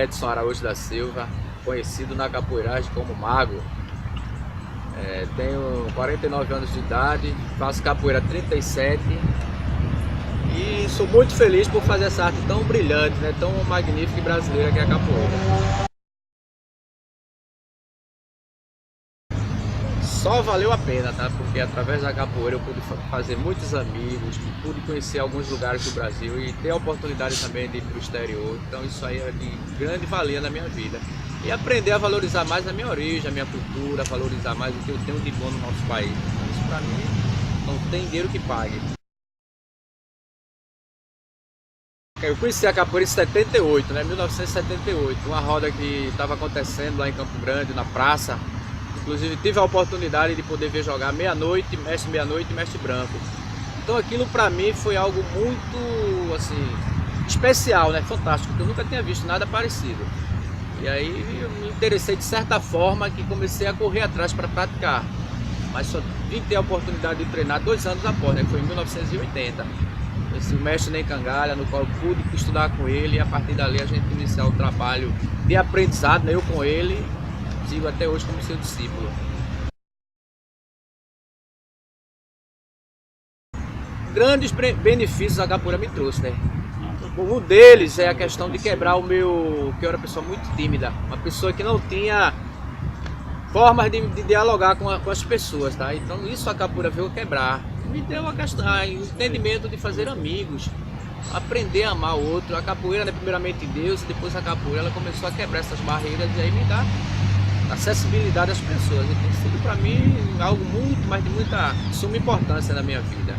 Edson Araújo da Silva, conhecido na capoeiragem como Mago. Tenho 49 anos de idade, faço capoeira há 37 e sou muito feliz por fazer essa arte tão brilhante, né, tão magnífica e brasileira que é a capoeira. Só valeu a pena, tá? Porque através da capoeira eu pude fazer muitos amigos, pude conhecer alguns lugares do Brasil e ter a oportunidade também de ir para o exterior. Então isso aí é de grande valia na minha vida. E aprender a valorizar mais a minha origem, a minha cultura, valorizar mais o que eu tenho de bom no nosso país. Então isso para mim não tem dinheiro que pague. Eu conheci a capoeira em 78, né? 1978, uma roda que estava acontecendo lá em Campo Grande, na praça. Inclusive tive a oportunidade de poder ver jogar meia-noite e mestre branco. Então aquilo para mim foi algo muito assim especial, né? Fantástico, porque eu nunca tinha visto nada parecido. E aí eu me interessei de certa forma que comecei a correr atrás para praticar. Mas só vim ter a oportunidade de treinar 2 anos após, né? Foi em 1980. Esse mestre Ney Cangalha, no qual eu pude estudar com ele, e a partir dali a gente iniciar o trabalho de aprendizado, né? Eu com ele, sigo até hoje como seu discípulo. Grandes benefícios a capoeira me trouxe, né? Um deles é a questão de quebrar o meu... que eu era uma pessoa muito tímida, uma pessoa que não tinha formas de dialogar com as pessoas, tá? Então isso a capoeira veio quebrar. Me deu a questão, o entendimento de fazer amigos, aprender a amar o outro. A capoeira, né, primeiramente Deus, e depois a capoeira ela começou a quebrar essas barreiras e aí me dá acessibilidade às pessoas. E tem sido para mim algo muito, mas de muita suma importância na minha vida.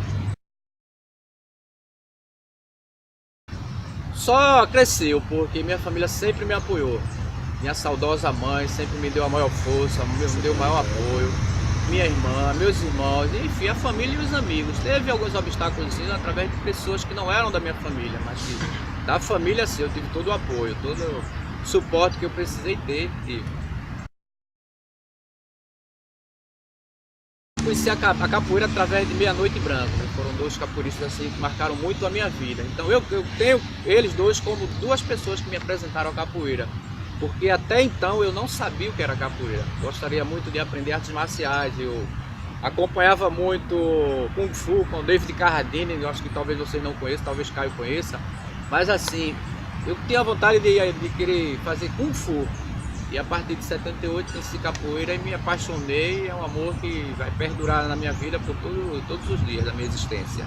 Só cresceu porque minha família sempre me apoiou. Minha saudosa mãe sempre me deu a maior força, me deu o maior apoio. Minha irmã, meus irmãos, enfim, a família e os amigos. Teve alguns obstáculos sim, através de pessoas que não eram da minha família, mas que da família sim, eu tive todo o apoio, todo o suporte que eu precisei ter. Conheci a capoeira através de Meia-Noite Branco, né? Foram 2 capoeiristas assim que marcaram muito a minha vida. Então eu tenho eles dois como 2 pessoas que me apresentaram a capoeira, porque até então eu não sabia o que era capoeira. Gostaria muito de aprender artes marciais, eu acompanhava muito Kung Fu com David Carradine, eu acho que talvez vocês não conheçam, talvez Caio conheça, mas assim, eu tinha vontade de querer fazer Kung Fu. E a partir de 78 conheci capoeira e me apaixonei, é um amor que vai perdurar na minha vida por todos os dias da minha existência.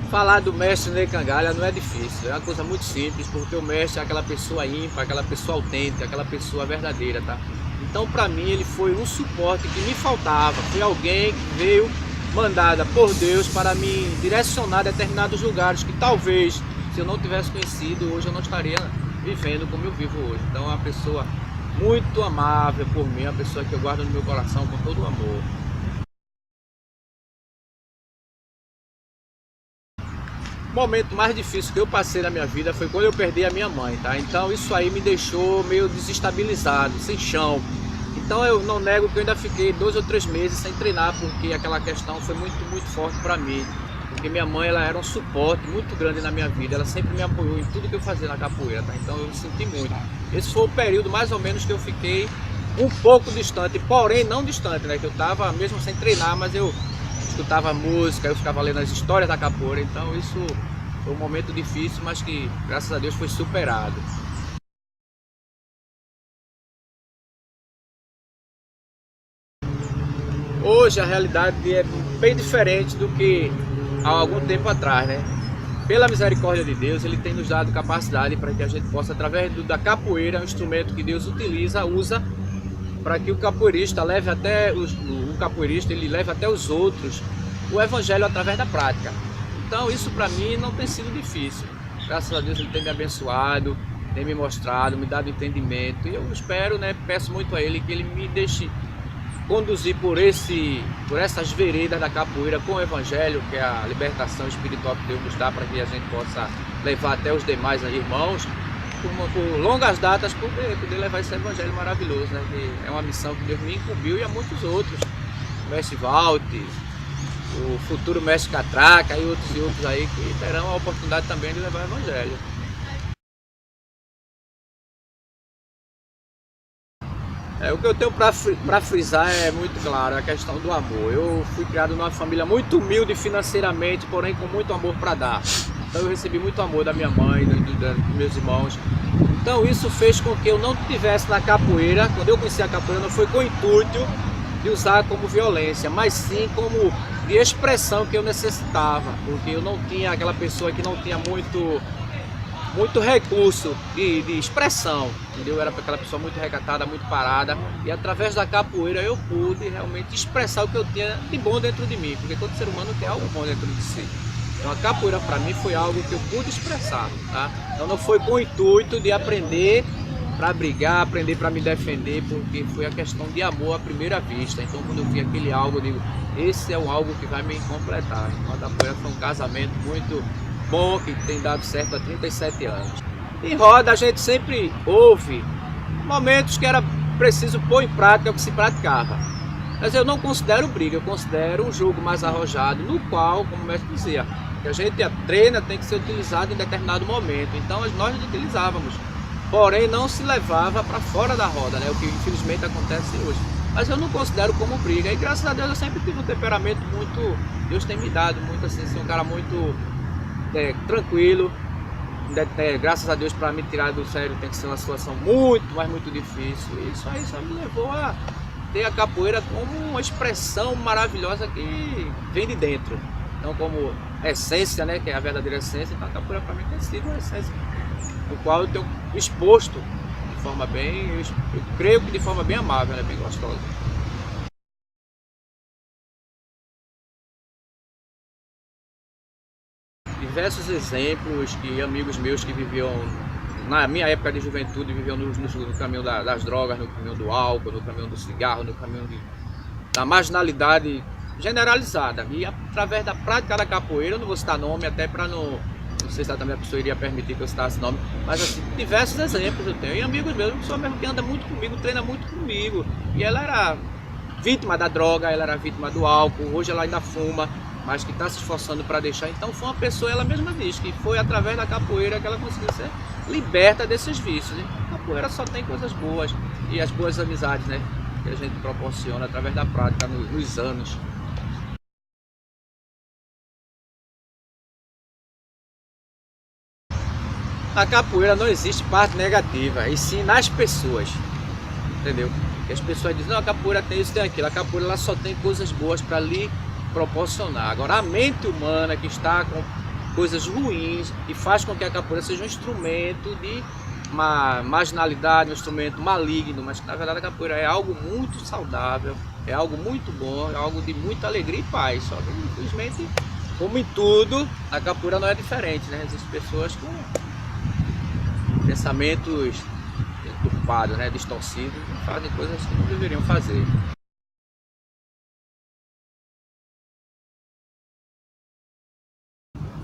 Falar do mestre Ney Cangalha não é difícil, é uma coisa muito simples, porque o mestre é aquela pessoa ímpar, aquela pessoa autêntica, aquela pessoa verdadeira, tá? Então para mim ele foi um suporte que me faltava, foi alguém que veio mandada por Deus para me direcionar a determinados lugares que talvez, se eu não tivesse conhecido, hoje eu não estaria vivendo como eu vivo hoje. Então é uma pessoa muito amável por mim, uma pessoa que eu guardo no meu coração com todo o amor. O momento mais difícil que eu passei na minha vida foi quando eu perdi a minha mãe, tá? Então isso aí me deixou meio desestabilizado, sem chão. Então eu não nego que eu ainda fiquei 2 ou 3 meses sem treinar, porque aquela questão foi muito forte para mim. Porque minha mãe ela era um suporte muito grande na minha vida, ela sempre me apoiou em tudo que eu fazia na capoeira, tá? Então eu me senti muito. Esse foi o período mais ou menos que eu fiquei um pouco distante, porém não distante, né? Que eu tava mesmo sem treinar, mas eu escutava música, eu ficava lendo as histórias da capoeira, então isso foi um momento difícil, mas que graças a Deus foi superado. Hoje a realidade é bem diferente do que há algum tempo atrás, né? Pela misericórdia de Deus, Ele tem nos dado capacidade para que a gente possa, através da capoeira, um instrumento que Deus usa para que o capoeirista leve até ele leve até os outros o evangelho através da prática. Então isso para mim não tem sido difícil. Graças a Deus Ele tem me abençoado, tem me mostrado, me dado entendimento. E eu espero, né, peço muito a Ele que Ele me deixe conduzir por essas veredas da capoeira com o evangelho, que é a libertação espiritual que Deus nos dá, para que a gente possa levar até os demais irmãos, por longas datas, poder levar esse evangelho maravilhoso, né? Que é uma missão que Deus me incumbiu e a muitos outros, o mestre Walter, o futuro mestre Catraca e outros aí que terão a oportunidade também de levar o evangelho. O que eu tenho para frisar é muito claro, a questão do amor. Eu fui criado numa família muito humilde financeiramente, porém com muito amor para dar. Então eu recebi muito amor da minha mãe, dos meus irmãos. Então isso fez com que eu não tivesse na capoeira, quando eu conheci a capoeira, não foi com o intuito de usar como violência, mas sim como de expressão que eu necessitava, porque eu não tinha aquela pessoa que não tinha muito recurso de expressão, entendeu? Eu era aquela pessoa muito recatada, muito parada, e através da capoeira eu pude realmente expressar o que eu tinha de bom dentro de mim, porque todo ser humano tem algo bom dentro de si. Então a capoeira para mim foi algo que eu pude expressar, tá? Então não foi com o intuito de aprender para brigar, aprender para me defender, porque foi a questão de amor à primeira vista. Então quando eu vi aquele algo, eu digo, esse é um algo que vai me completar. Então a capoeira foi um casamento muito bom, que tem dado certo há 37 anos. Em roda a gente sempre houve momentos que era preciso pôr em prática o que se praticava. Mas eu não considero briga, eu considero um jogo mais arrojado, no qual, como o mestre dizia, que a gente treina tem que ser utilizado em determinado momento. Então nós utilizávamos, porém não se levava para fora da roda, né? O que infelizmente acontece hoje. Mas eu não considero como briga, e graças a Deus eu sempre tive um temperamento muito, Deus tem me dado muito assim, um cara muito tranquilo. Graças a Deus, para me tirar do sério tem que ser uma situação muito, mas muito difícil. E isso aí só me levou a ter a capoeira como uma expressão maravilhosa que vem de dentro. Então como essência, né, que é a verdadeira essência, então a capoeira para mim tem sido uma essência, no qual eu tenho exposto de forma bem, eu creio que de forma bem amável, né, bem gostosa. Diversos exemplos que amigos meus que viviam na minha época de juventude, viviam no caminho das drogas, no caminho do álcool, no caminho do cigarro, no caminho da marginalidade generalizada. E através da prática da capoeira, eu não vou citar nome até para não sei se também a pessoa iria permitir que eu citasse nome, mas assim, diversos exemplos eu tenho. E amigos meus, uma pessoa mesmo que anda muito comigo, treina muito comigo, e ela era vítima da droga, ela era vítima do álcool, hoje ela ainda fuma, mas que está se esforçando para deixar. Então foi uma pessoa, ela mesma diz, que foi através da capoeira que ela conseguiu ser liberta desses vícios, né? A capoeira só tem coisas boas, e as boas amizades, né, que a gente proporciona através da prática nos anos. Na capoeira não existe parte negativa, e sim nas pessoas, entendeu? Que as pessoas dizem, não, a capoeira tem isso, tem aquilo. A capoeira ela só tem coisas boas para lhe proporcionar. Agora a mente humana que está com coisas ruins e faz com que a capoeira seja um instrumento de uma marginalidade, um instrumento maligno, mas que na verdade a capoeira é algo muito saudável, é algo muito bom, é algo de muita alegria e paz. Só que infelizmente, como em tudo, a capoeira não é diferente, né? Existem pessoas com pensamentos deturpados, né? Distorcidos, e fazem coisas que não deveriam fazer.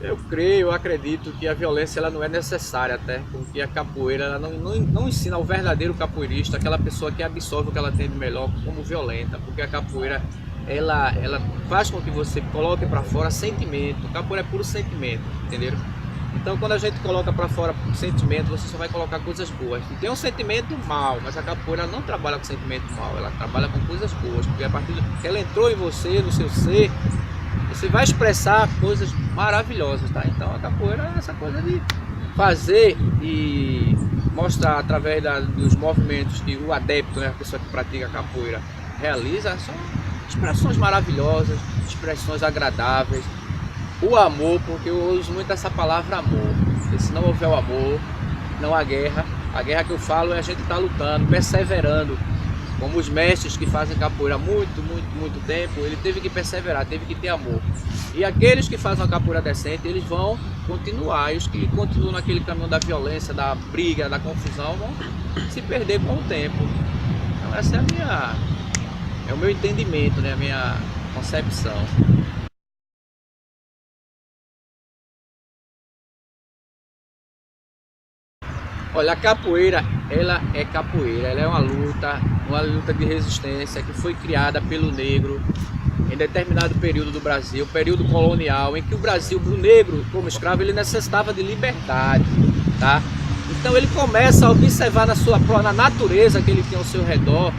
Eu creio, eu acredito que a violência ela não é necessária, até porque a capoeira ela não ensina ao verdadeiro capoeirista, aquela pessoa que absorve o que ela tem de melhor, como violenta, porque a capoeira ela faz com que você coloque para fora sentimento. A capoeira é puro sentimento, entenderam? Então quando a gente coloca para fora sentimento, você só vai colocar coisas boas. E tem um sentimento mal, mas a capoeira não trabalha com sentimento mal, ela trabalha com coisas boas, porque a partir que ela entrou em você, no seu ser, você vai expressar coisas maravilhosas, tá? Então a capoeira é essa coisa de fazer e mostrar através dos movimentos que o adepto, né, a pessoa que pratica a capoeira, realiza, são expressões maravilhosas, expressões agradáveis. O amor, porque eu uso muito essa palavra amor, porque se não houver o amor, não há guerra. A guerra que eu falo é a gente estar lutando, perseverando. Como os mestres que fazem capoeira há muito tempo, ele teve que perseverar, teve que ter amor. E aqueles que fazem uma capoeira decente, eles vão continuar. E os que continuam naquele caminho da violência, da briga, da confusão, vão se perder com o tempo. Então essa é o meu entendimento, né? A minha concepção. Olha, a capoeira, ela é capoeira, ela é uma luta de resistência que foi criada pelo negro em determinado período do Brasil, período colonial, em que o Brasil, o negro como escravo, ele necessitava de liberdade, tá? Então ele começa a observar na natureza que ele tem ao seu redor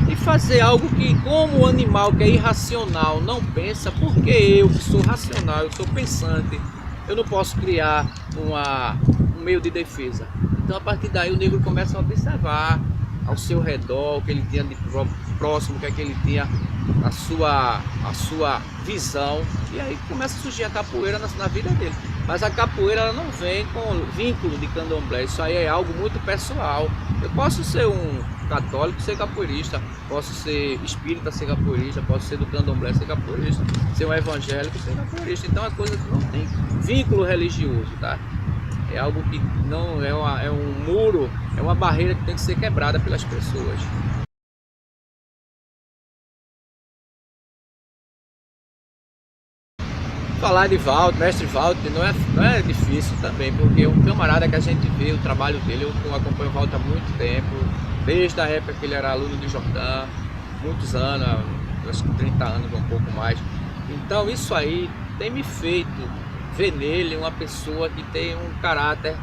e fazer algo que, como o animal que é irracional não pensa, porque eu que sou racional, eu sou pensante, eu não posso criar um meio de defesa. Então a partir daí o negro começa a observar ao seu redor o que ele tinha de próximo, o que é que ele tinha a sua visão, e aí começa a surgir a capoeira na vida dele. Mas a capoeira ela não vem com vínculo de candomblé, isso aí é algo muito pessoal. Eu posso ser um católico, ser capoeirista, posso ser espírita, ser capoeirista, posso ser do candomblé, ser capoeirista, ser um evangélico, ser capoeirista. Então a coisa não tem vínculo religioso, tá? É algo que não é um muro, é uma barreira que tem que ser quebrada pelas pessoas. Falar de Walter, mestre Walter, não é difícil também, porque é um camarada que a gente vê o trabalho dele. Eu acompanho o Walter há muito tempo, desde a época que ele era aluno de Jordão, muitos anos, acho que 30 anos, um pouco mais. Então isso aí tem me feito ver nele uma pessoa que tem um caráter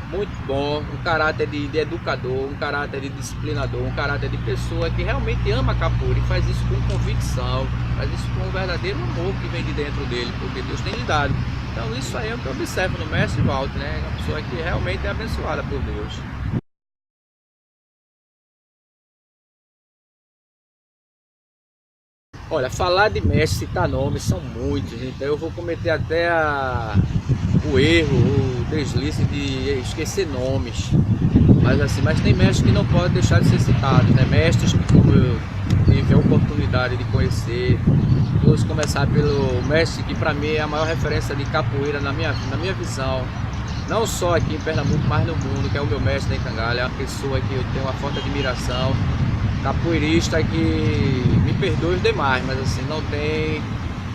muito bom, um caráter de educador, um caráter de disciplinador, um caráter de pessoa que realmente ama a capoeira e faz isso com convicção, faz isso com um verdadeiro amor que vem de dentro dele, porque Deus tem lhe dado. Então isso aí é o que eu observo no mestre Walter, né? Uma pessoa que realmente é abençoada por Deus. Olha, falar de mestre, citar nomes, são muitos, então eu vou cometer até o erro, o deslize de esquecer nomes. Mas tem mestres que não podem deixar de ser citados, né? Mestres que, como eu tive a oportunidade de conhecer, vou começar pelo mestre que para mim é a maior referência de capoeira na minha visão, não só aqui em Pernambuco, mas no mundo, que é o meu mestre Ney Cangalha. É uma pessoa que eu tenho uma forte admiração, capoeirista que, me perdoe os demais, mas assim, não tem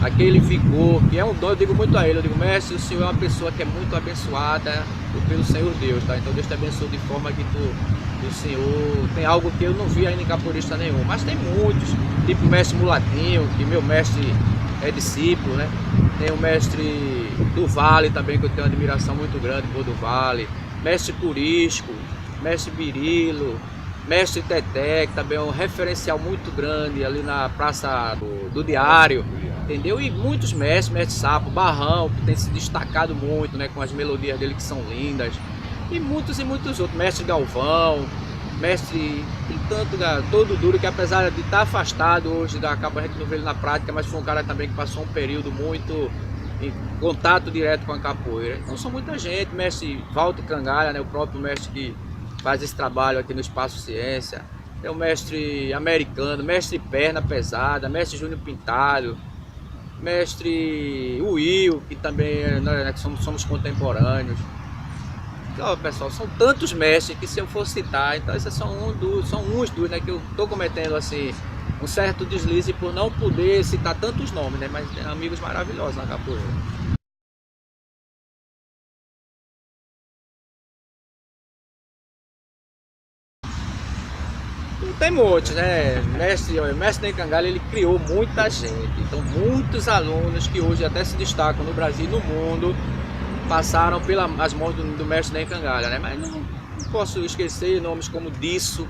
aquele vigor, que é um dom. Eu digo muito a ele, eu digo, mestre, o senhor é uma pessoa que é muito abençoada pelo Senhor Deus, tá? Então Deus te abençoe de forma que o senhor tem algo que eu não vi ainda em capoeirista nenhum, mas tem muitos, tipo o mestre Mulatinho, que meu mestre é discípulo, né? Tem o mestre do Vale também, que eu tenho uma admiração muito grande por do Vale, mestre Purisco, mestre Birilo, mestre Teté, que também é um referencial muito grande ali na Praça do Diário, entendeu? E muitos mestres, mestre Sapo, Barrão, que tem se destacado muito, né, com as melodias dele que são lindas, e muitos outros, mestre Galvão, mestre, tem tanto, todo duro, que apesar de estar afastado hoje da capoeira, a gente não vê ele na prática, mas foi um cara também que passou um período muito em contato direto com a capoeira. Então são muita gente, mestre Walter Cangalha, né, o próprio mestre que faz esse trabalho aqui no Espaço Ciência, tem o mestre americano, mestre Perna Pesada, mestre Júnior Pintado, mestre Will, que também né, somos contemporâneos. Então, pessoal, são tantos mestres que, se eu for citar, então esses são uns dos, né, que eu estou cometendo assim um certo deslize por não poder citar tantos nomes, né, mas tem amigos maravilhosos na capoeira. Tem muitos, né? O mestre Ney Cangalha, ele criou muita gente. Então muitos alunos que hoje até se destacam no Brasil e no mundo passaram pelas mãos do mestre Ney Cangalha, né? Mas não posso esquecer nomes como Disso,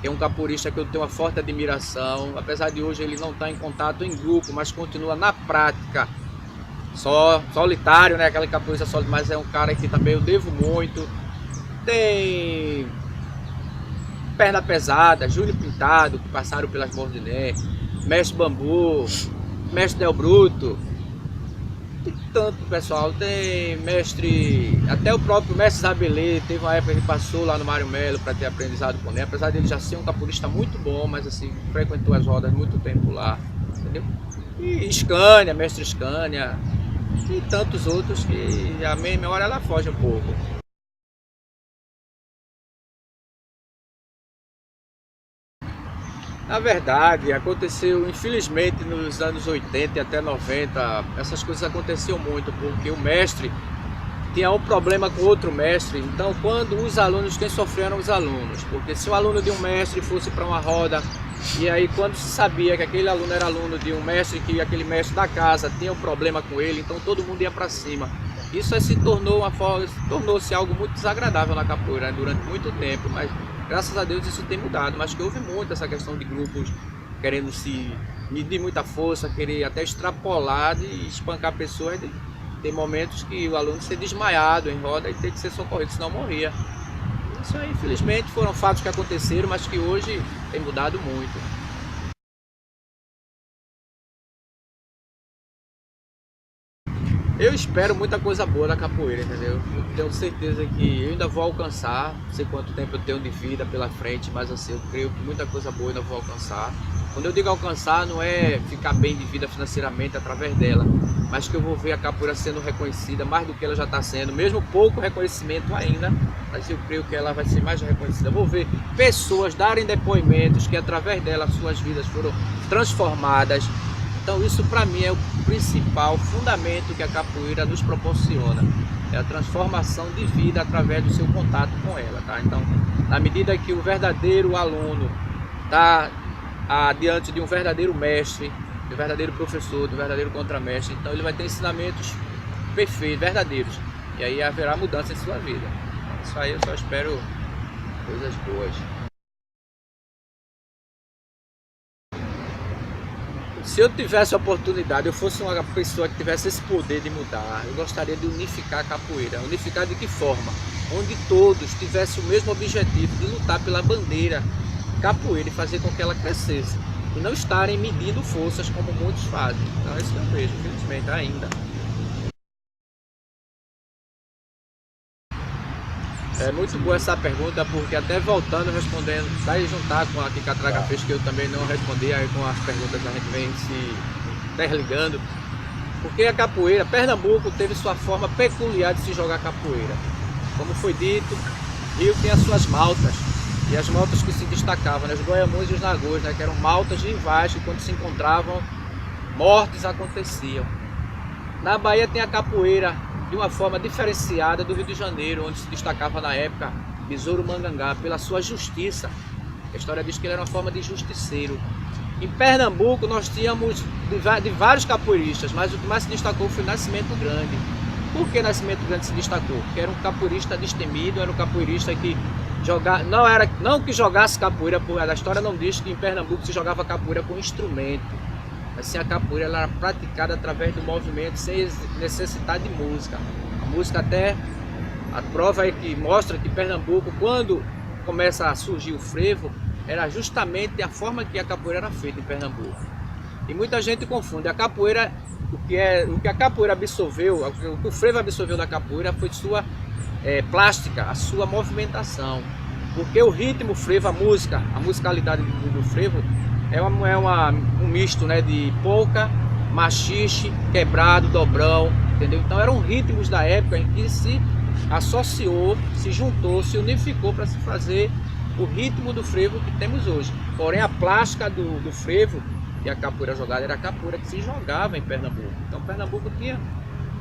que é um capoeirista que eu tenho uma forte admiração. Apesar de hoje ele não estar em contato em grupo, mas continua na prática, solitário, né? Aquela capoeirista solitária, mas é um cara que também eu devo muito. Tem Perna Pesada, Júnior Pintado, que passaram pelas mãos de Ney, mestre Bambu, mestre Del Bruto, tem tanto pessoal, tem mestre, até o próprio mestre Zabelê, teve uma época que ele passou lá no Mário Melo para ter aprendizado com Ney, apesar dele já ser um capoeirista muito bom, mas assim, frequentou as rodas muito tempo lá, entendeu? E Scania, mestre Scania, e tantos outros que a minha memória ela foge um pouco. Na verdade, aconteceu, infelizmente, nos anos 80 e até 90, essas coisas aconteciam muito, porque o mestre tinha um problema com outro mestre. Então, quem sofriam eram os alunos, porque se o aluno de um mestre fosse para uma roda E aí quando se sabia que aquele aluno era aluno de um mestre, que aquele mestre da casa tinha um problema com ele, então todo mundo ia para cima. Isso aí tornou-se algo muito desagradável na capoeira, né, durante muito tempo, mas graças a Deus isso tem mudado. Mas que houve muito essa questão de grupos querendo se medir muita força, querer até extrapolar e espancar pessoas. Tem momentos que o aluno ser desmaiado em roda e tem que ser socorrido, senão morria. Isso aí, infelizmente, foram fatos que aconteceram, mas que hoje tem mudado muito. Eu espero muita coisa boa da capoeira, entendeu? Eu tenho certeza que eu ainda vou alcançar, não sei quanto tempo eu tenho de vida pela frente, mas assim, eu creio que muita coisa boa eu ainda vou alcançar. Quando eu digo alcançar, não é ficar bem de vida financeiramente através dela, mas que eu vou ver a capoeira sendo reconhecida mais do que ela já está sendo, mesmo pouco reconhecimento ainda, mas eu creio que ela vai ser mais reconhecida. Eu vou ver pessoas darem depoimentos que através dela suas vidas foram transformadas. Então isso para mim é o principal fundamento que a capoeira nos proporciona, é a transformação de vida através do seu contato com ela, tá? Então, na medida que o verdadeiro aluno está diante de um verdadeiro mestre, de um verdadeiro professor, de um verdadeiro contramestre, então ele vai ter ensinamentos perfeitos, verdadeiros, e aí haverá mudança em sua vida. Isso aí eu só espero coisas boas. Se eu tivesse a oportunidade, eu fosse uma pessoa que tivesse esse poder de mudar, eu gostaria de unificar a capoeira. Unificar de que forma? Onde todos tivessem o mesmo objetivo de lutar pela bandeira capoeira e fazer com que ela crescesse. E não estarem medindo forças como muitos fazem. Então é isso que eu vejo, infelizmente, ainda. É muito boa essa pergunta, porque até voltando, respondendo, vai juntar com a que Catraca fez, que eu também não respondi, aí com as perguntas a gente vem se interligando. Porque a capoeira, Pernambuco teve sua forma peculiar de se jogar capoeira. Como foi dito, Rio tem as suas maltas, e as maltas que se destacavam, né? Os goiamuns e os nagôs, né? Que eram maltas rivais que quando se encontravam, mortes aconteciam. Na Bahia tem a capoeira de uma forma diferenciada do Rio de Janeiro, onde se destacava na época Besouro Mangangá pela sua justiça. A história diz que ele era uma forma de justiceiro. Em Pernambuco nós tínhamos de vários capoeiristas, mas o que mais se destacou foi Nascimento Grande. Por que Nascimento Grande se destacou? Porque era um capoeirista destemido, era um capoeirista que jogava, não que jogasse capoeira, a história não diz que em Pernambuco se jogava capoeira com instrumento. Assim, a capoeira ela era praticada através do movimento sem necessitar de música. A música até, a prova é que mostra que Pernambuco, quando começa a surgir o frevo, era justamente a forma que a capoeira era feita em Pernambuco. E muita gente confunde a capoeira, o que a capoeira absorveu, o que o frevo absorveu da capoeira foi sua plástica, a sua movimentação. Porque o ritmo frevo, a musicalidade do frevo, é um misto, né, de polca, machixe, quebrado, dobrão, entendeu? Então eram ritmos da época em que se associou, se juntou, se unificou para se fazer o ritmo do frevo que temos hoje. Porém a plástica do frevo e a capoeira jogada era a capoeira que se jogava em Pernambuco. Então Pernambuco tinha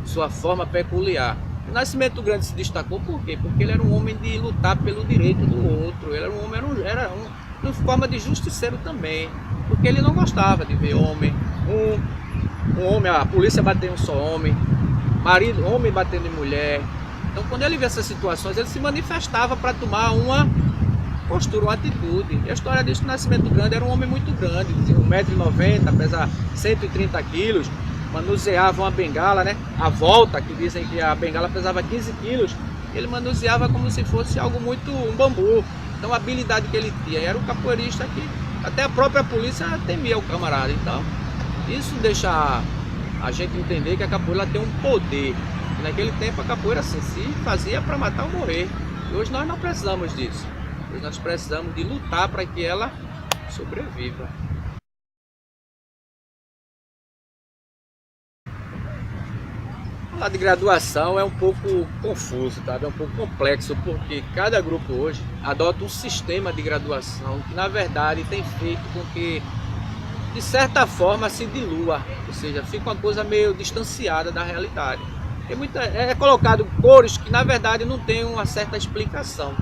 sua forma peculiar. O Nascimento Grande se destacou por quê? Porque ele era um homem de lutar pelo direito do outro, ele era um homem, uma forma de justiceiro também, porque ele não gostava de ver homem, um homem, a polícia bater em um só homem, homem batendo em mulher. Então quando ele via essas situações, ele se manifestava para tomar uma postura, uma atitude. E a história diz que o Nascimento Grande era um homem muito grande, tinha 1,90 m, pesava 130 kg, manuseava uma bengala, né? A volta, que dizem que a bengala pesava 15 kg, ele manuseava como se fosse algo muito, um bambu. Então a habilidade que ele tinha, era um capoeirista que até a própria polícia temia o camarada. Então isso deixa a gente entender que a capoeira tem um poder. E naquele tempo a capoeira assim, se fazia para matar ou morrer. E hoje nós não precisamos disso. Hoje nós precisamos de lutar para que ela sobreviva. Falar de graduação é um pouco confuso, tá? É um pouco complexo, porque cada grupo hoje adota um sistema de graduação que na verdade tem feito com que de certa forma se dilua, ou seja, fica uma coisa meio distanciada da realidade. É colocado cores que na verdade não tem uma certa explicação.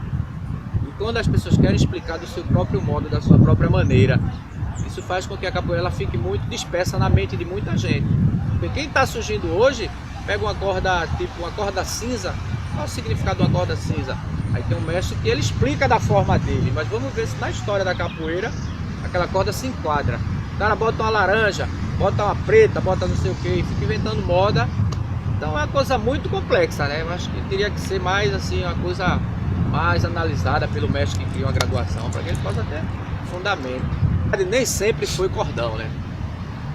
E quando as pessoas querem explicar do seu próprio modo, da sua própria maneira, Isso faz com que a capoeira ela fique muito dispersa na mente de muita gente. Porque quem está surgindo hoje, pega uma corda, tipo uma corda cinza. Qual é o significado de uma corda cinza? Aí tem um mestre que ele explica da forma dele, mas vamos ver se na história da capoeira aquela corda se enquadra. O cara bota uma laranja, bota uma preta, bota não sei o que, fica inventando moda. Então é uma coisa muito complexa, né? Eu acho que teria que ser mais assim, uma coisa mais analisada pelo mestre que cria uma graduação, para que ele possa ter fundamento. Nem sempre foi cordão, né?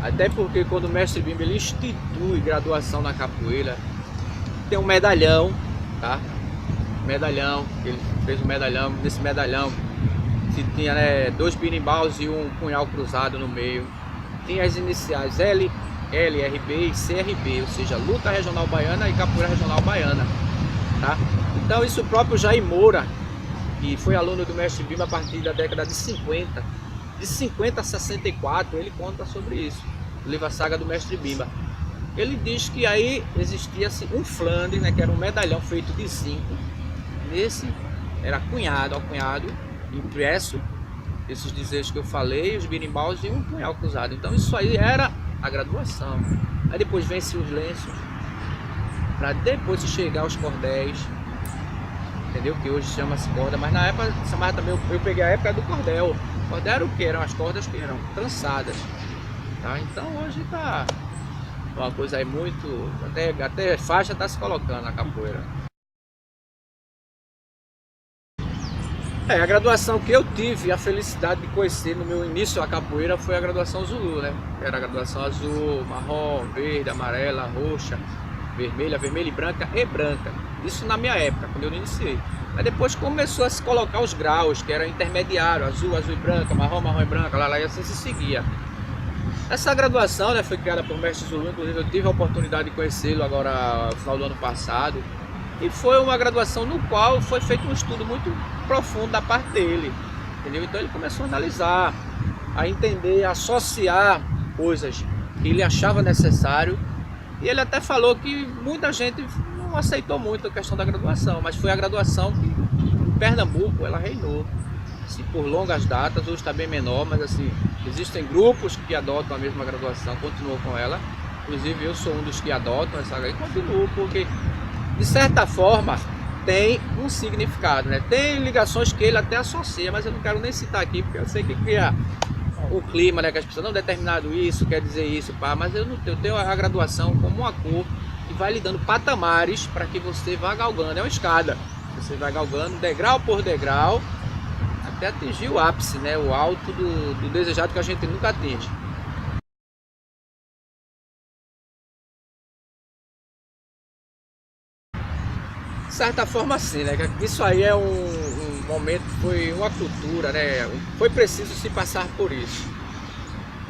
Até porque quando o mestre Bimba ele institui graduação na capoeira, tem um medalhão, tá? Medalhão, ele fez um medalhão, nesse medalhão se tinha, né, 2 birimbaus e um punhal cruzado no meio. Tinha as iniciais LRB e CRB, ou seja, Luta Regional Baiana e Capoeira Regional Baiana, tá? Então isso o próprio Jair Moura, que foi aluno do mestre Bimba a partir da década de 50, de 50 a 64, ele conta sobre isso, o livro A Saga do Mestre Bimba. Ele diz que aí existia-se um flandre, né, que era um medalhão feito de zinco. Nesse era cunhado, impresso, esses dizeres que eu falei, os birimbaus e um punhal cruzado. Então isso aí era a graduação. Aí depois vence os lenços, para depois se chegar aos cordéis, entendeu? Que hoje chama-se corda, mas na época chamava também, eu peguei a época do cordel. O cordel era o que? Eram as cordas que eram trançadas, tá? Então hoje tá uma coisa aí muito, até faixa está se colocando na capoeira. A graduação que eu tive a felicidade de conhecer no meu início a capoeira foi a graduação Zulu, né? Era a graduação azul, marrom, verde, amarela, roxa, vermelha e branca Isso na minha época, quando eu iniciei. Mas depois começou a se colocar os graus, que era intermediário, azul e branca, marrom e branca, lá e assim se seguia. Essa graduação, né, foi criada por mestre Zulu, inclusive eu tive a oportunidade de conhecê-lo agora no final do ano passado. E foi uma graduação no qual foi feito um estudo muito profundo da parte dele, entendeu? Então ele começou a analisar, a entender, a associar coisas que ele achava necessário. E ele até falou que muita gente não aceitou muito a questão da graduação, mas foi a graduação que em Pernambuco ela reinou. Assim, por longas datas, hoje está bem menor, mas assim, existem grupos que adotam a mesma graduação, continuam com ela. Inclusive eu sou um dos que adotam essa e continuo, porque de certa forma tem um significado, né? Tem ligações que ele até associa, mas eu não quero nem citar aqui, porque eu sei que cria o clima, né? Que as pessoas não determinado isso, quer dizer isso, pá, mas eu tenho a graduação como uma cor que vai lhe dando patamares para que você vá galgando, é uma escada, você vai galgando degrau por degrau até atingir o ápice, né? O alto do desejado que a gente nunca atinge. De certa forma sim, né? Isso aí é um momento, foi uma cultura, né? Foi preciso se passar por isso.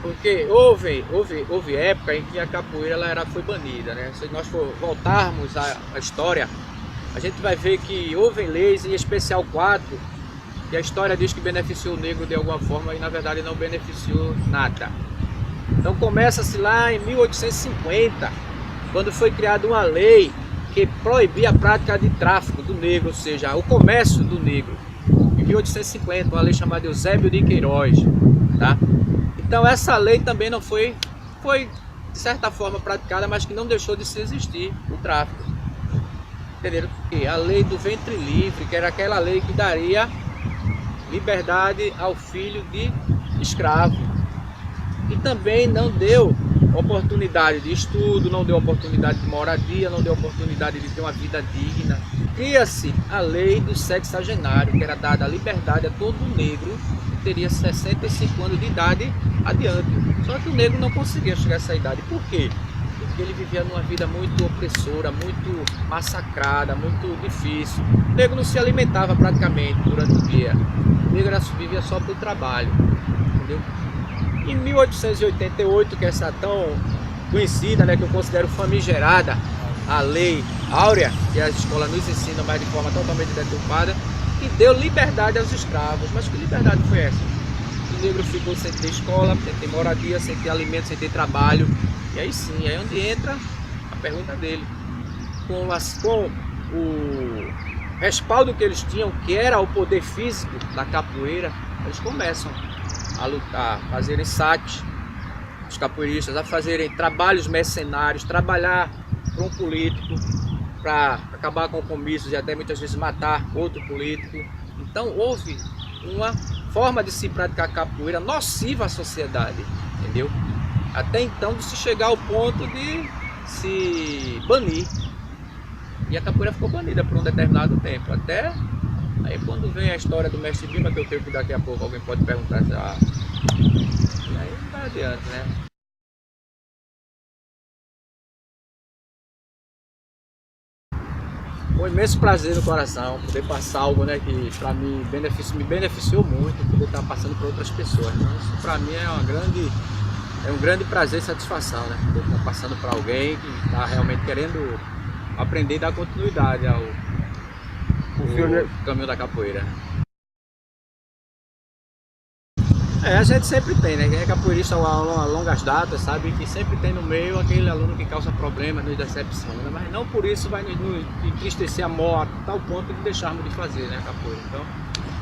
Porque houve época em que a capoeira foi banida, né? Se nós voltarmos à história, a gente vai ver que houve leis, em especial 4, que a história diz que beneficiou o negro de alguma forma e na verdade não beneficiou nada. Então começa-se lá em 1850, quando foi criada uma lei que proibia a prática de tráfico do negro, ou seja, o comércio do negro. Em 1850, uma lei chamada Eusébio de Queiroz, tá? Então essa lei também não foi de certa forma praticada, mas que não deixou de se existir o tráfico. Entenderam? E a lei do ventre livre, que era aquela lei que daria liberdade ao filho de escravo. E também não deu oportunidade de estudo, não deu oportunidade de moradia, não deu oportunidade de ter uma vida digna. Cria-se a lei do sexagenário, que era dada a liberdade a todo negro que teria 65 anos de idade adiante. Só que o negro não conseguia chegar a essa idade. Por quê? Porque ele vivia numa vida muito opressora, muito massacrada, muito difícil. O negro não se alimentava praticamente durante o dia. O negro vivia só para o trabalho, entendeu? Em 1888, que é essa tão conhecida, né, que eu considero famigerada, a Lei Áurea, que as escolas nos ensinam, mas de forma totalmente deturpada, que deu liberdade aos escravos. Mas que liberdade foi essa? O negro ficou sem ter escola, sem ter moradia, sem ter alimento, sem ter trabalho. E aí sim, aí é onde entra a pergunta dele. Com o respaldo que eles tinham, que era o poder físico da capoeira, eles começam a lutar, a fazerem saques, os capoeiristas, a fazerem trabalhos mercenários, trabalhar para um político, para acabar com comícios e até muitas vezes matar outro político. Então houve uma forma de se praticar capoeira nociva à sociedade, entendeu? Até então de se chegar ao ponto de se banir. E a capoeira ficou banida por um determinado tempo. Até aí quando vem a história do mestre Bimba, que eu creio que daqui a pouco alguém pode perguntar, e aí não vai adiante, né? Um imenso prazer no coração poder passar algo, né, que para mim me beneficiou muito, poder estar passando para outras pessoas. Então, isso para mim é um grande prazer e satisfação, né, poder estar passando para alguém que está realmente querendo aprender e dar continuidade ao caminho da capoeira. A gente sempre tem, né? Quem é capoeirista a longas datas sabe que sempre tem no meio aquele aluno que causa problemas, nos decepciona, mas não por isso vai nos entristecer a tal ponto de deixarmos de fazer, né, capoeira. Então,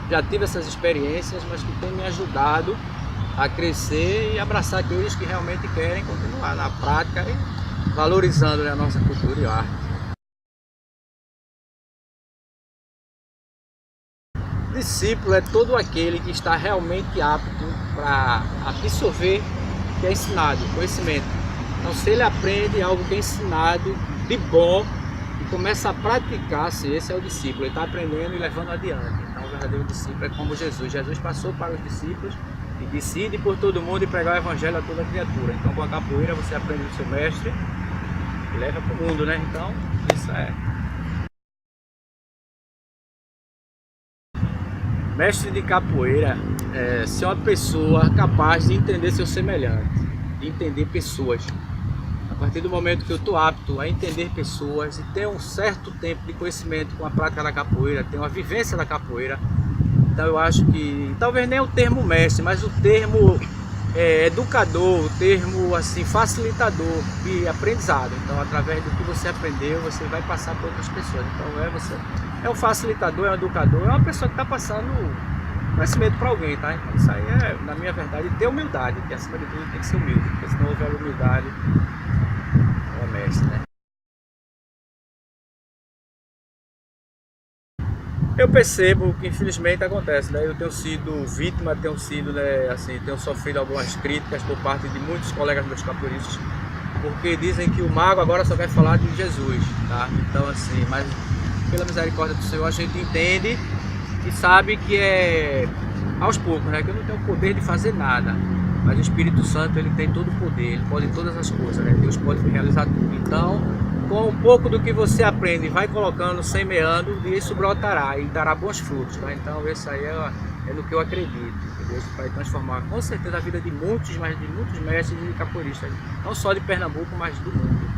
já tive essas experiências, mas que tem me ajudado a crescer e abraçar aqueles que realmente querem continuar na prática e valorizando, né, a nossa cultura e arte. Discípulo é todo aquele que está realmente apto para absorver o que é ensinado, conhecimento. Então, se ele aprende algo que é ensinado de bom e começa a praticar, se esse é o discípulo, ele está aprendendo e levando adiante. Então, o verdadeiro discípulo é como Jesus. Jesus passou para os discípulos e disse: ide por todo mundo e pregar o evangelho a toda criatura. Então, com a capoeira você aprende do seu mestre e leva para o mundo, né? Então, isso é. Mestre de capoeira é ser uma pessoa capaz de entender seu semelhante, de entender pessoas. A partir do momento que eu estou apto a entender pessoas e ter um certo tempo de conhecimento com a prática da capoeira, ter uma vivência da capoeira, então eu acho que, talvez nem o termo mestre, mas o termo educador, o termo assim, facilitador de aprendizado. Então, através do que você aprendeu, você vai passar para outras pessoas. Então, você é um facilitador, é um educador, é uma pessoa que está passando conhecimento para alguém, tá? Então, isso aí é, na minha verdade, ter humildade, que acima de tudo tem que ser humilde, porque se não houver humildade, é mestre, né? Eu percebo que infelizmente acontece, né? Eu tenho sido vítima, tenho sido, né, assim, tenho sofrido algumas críticas por parte de muitos colegas meus capoeiristas, porque dizem que o mago agora só quer falar de Jesus, tá? Então assim, mas pela misericórdia do Senhor a gente entende e sabe que é aos poucos, né? Que eu não tenho o poder de fazer nada, mas o Espírito Santo ele tem todo o poder, ele pode todas as coisas, né? Deus pode realizar tudo. Então, com um pouco do que você aprende, vai colocando, semeando, e isso brotará e dará bons frutos, tá? Então, isso aí é no que eu acredito, que Deus vai transformar com certeza a vida de muitos, mas de muitos mestres e capoeiristas, não só de Pernambuco, mas do mundo.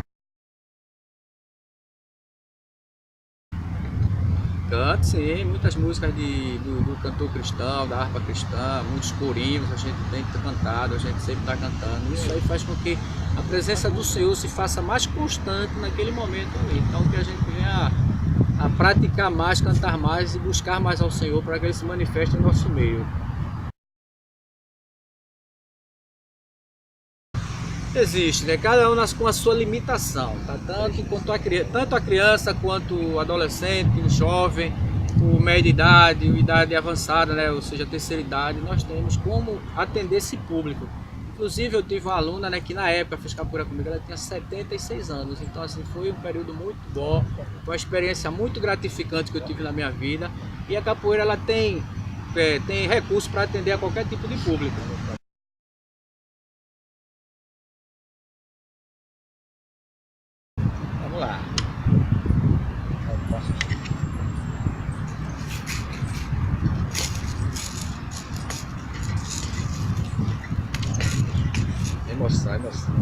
Canto, sim, muitas músicas do cantor cristão, da harpa cristã, muitos corinhos a gente tem cantado, a gente sempre está cantando. Isso aí faz com que a presença do Senhor se faça mais constante naquele momento ali. Então que a gente venha a praticar mais, cantar mais e buscar mais ao Senhor para que Ele se manifeste em nosso meio. Existe, né? Cada um nasce com a sua limitação, tá? Tanto a criança quanto o adolescente, o jovem, o média idade, o idade avançada, né? Ou seja, a terceira idade, nós temos como atender esse público. Inclusive eu tive uma aluna, né, que na época fez capoeira comigo, ela tinha 76 anos, então assim, foi um período muito bom, foi uma experiência muito gratificante que eu tive na minha vida, e a capoeira ela tem recursos para atender a qualquer tipo de público. Vamos lá. Emoção, emoção.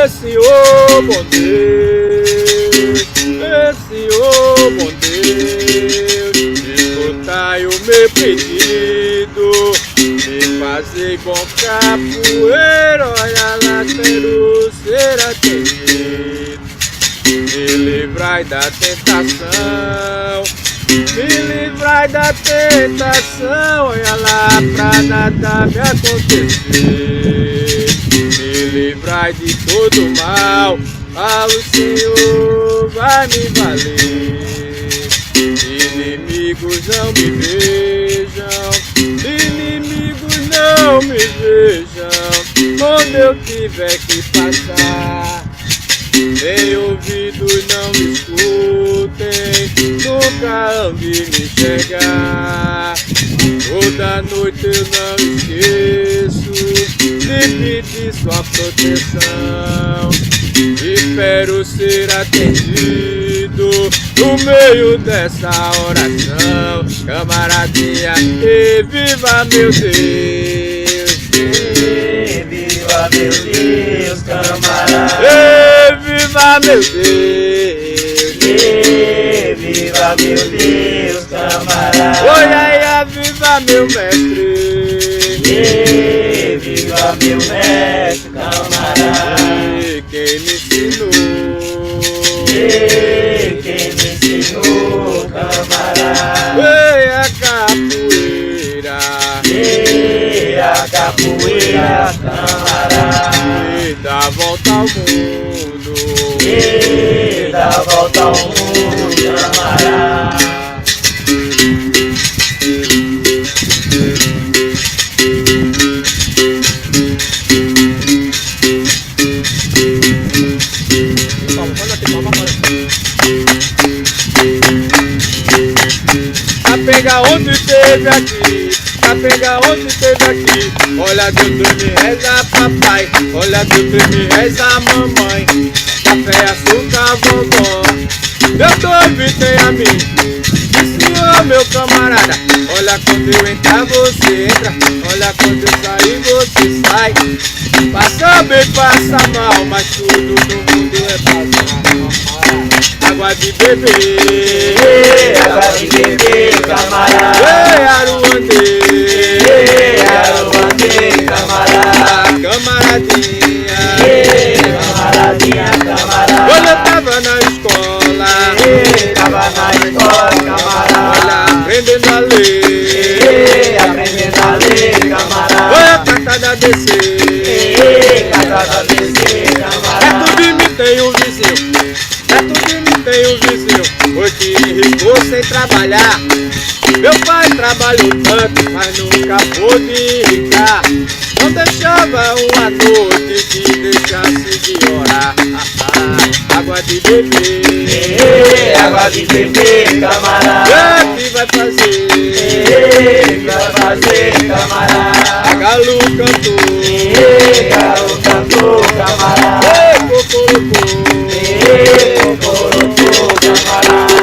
Senhor, bom Deus, Senhor, bom Deus. E fazer bom capoeira, olha lá, será querido. Me livrai da tentação, me livrai da tentação, olha lá, pra nada me acontecer. Me livrai de todo mal, o Senhor vai me valer. Inimigos não me vejam, inimigos não me vejam, onde eu tiver que passar. Nem ouvidos não me escutem, nunca hão de me enxergar. Toda noite eu não esqueço de pedir sua proteção. Espero ser atendido no meio dessa oração. Camaradinha, e viva meu Deus! E viva meu Deus, camarada! E viva meu Deus! E viva meu Deus, camarada! Oi, ai, viva meu mestre! E viva meu mestre, camarada! E quem me ensinou? E quem me ensinou, camarada! Ei, a capoeira! E a capoeira, camarada! E dá volta ao mundo! E dá volta ao mundo, camarada! Pega onde teve aqui, pega onde teve aqui. Olha Deus, tu me reza papai, olha Deus, tu me reza mamãe. Café, açúcar, vovó, Deus tu tem a mim. Senhor, meu camarada, olha quando eu entrar você entra, olha quando eu sair você sai. Passa bem, passa mal, mas tudo no mundo é passar. Água de beber, água de beber, camarada! ei, Aruandê, Aruandê, camarada! Camaradinha, Camaradinha, camarada! quando eu tava na escola, Tava na escola, camarada! olha, aprendendo a ler, Aprendendo a ler, camarada! olha, cantada descer, Casada descer, camarada! perto de mim tem um vizinho, perto de mim tem um vizinho, foi que enricou sem trabalhar. Meu pai trabalhou tanto, mas nunca pôde enricar. Não deixava uma noite que deixasse de orar. Água de beber, Água de beber, camarada! que vai fazer? Que vai fazer, camarada? A galo cantou, Galo cantou, camarada! cocorocô. Cocorocô, camarada!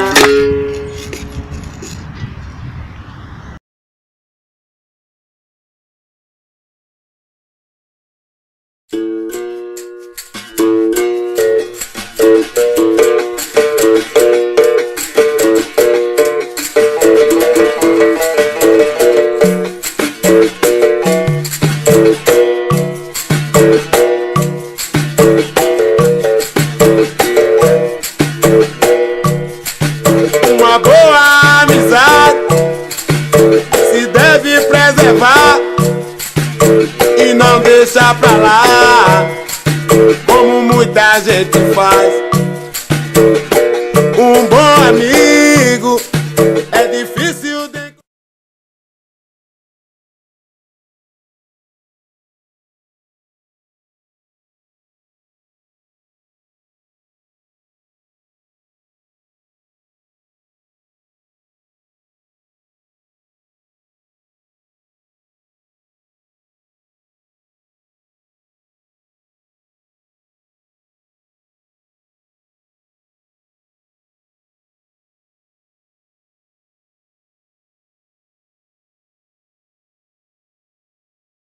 Uma boa amizade se deve preservar e não deixar pra lá, como muita gente faz. Um bom amigo